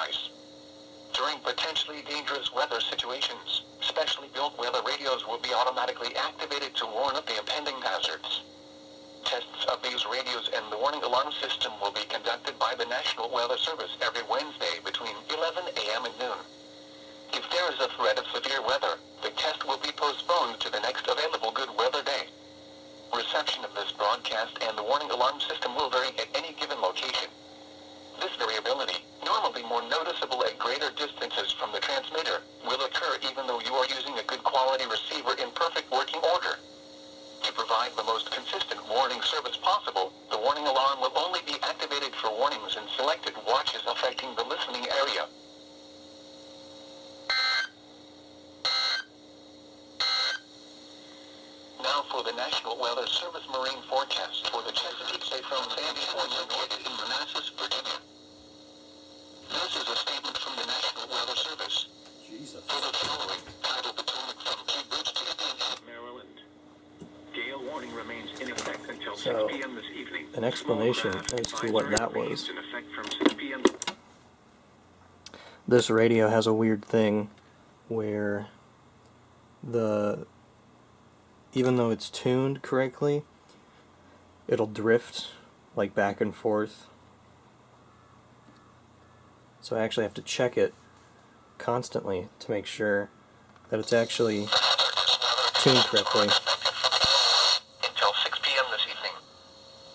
device. During potentially dangerous weather situations, specially built weather radios will be automatically activated to warn of the impending hazards. Tests of these radios and the warning alarm system will be conducted by the National Weather Service every Wednesday between 11 a.m. and noon. If there is a threat of severe weather, the test will be postponed to the next available good weather day. Reception of this broadcast and the warning alarm system will vary at any given location. This variability, normally more noticeable at greater distances from the transmitter, will occur even though you are using a good quality receiver in perfect working order. To provide the most consistent warning service possible, the warning alarm will only be activated for warnings in selected watches affecting the listening area. Now for the National Weather Service Marine forecast for the Chesapeake Bay from Sandy Point located in Manassas, Virginia. This is a statement from the National Weather Service. Jesus. For the following, tidal Potomac from Cape Bridge to Indian, Maryland. Gale warning remains in effect until 6 p.m. this evening. An explanation as to what that was. In effect from 6 p.m. This radio has a weird thing where even though it's tuned correctly, it'll drift like back and forth. So I actually have to check it constantly to make sure that it's actually tuned correctly. Until 6 p.m. this evening.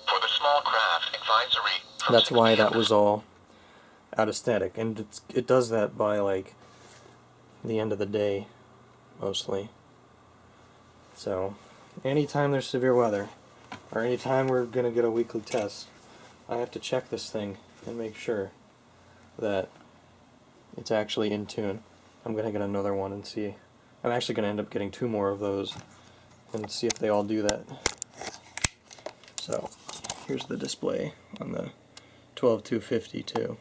For the small craft advisory. That's why that was all out of static, and it does that by like the end of the day mostly. So anytime there's severe weather or anytime we're gonna get a weekly test, I have to check this thing and make sure that it's actually in tune. I'm gonna get another one and see. I'm actually gonna end up getting 2 more of those and see if they all do that. So here's the display on the 12250 too.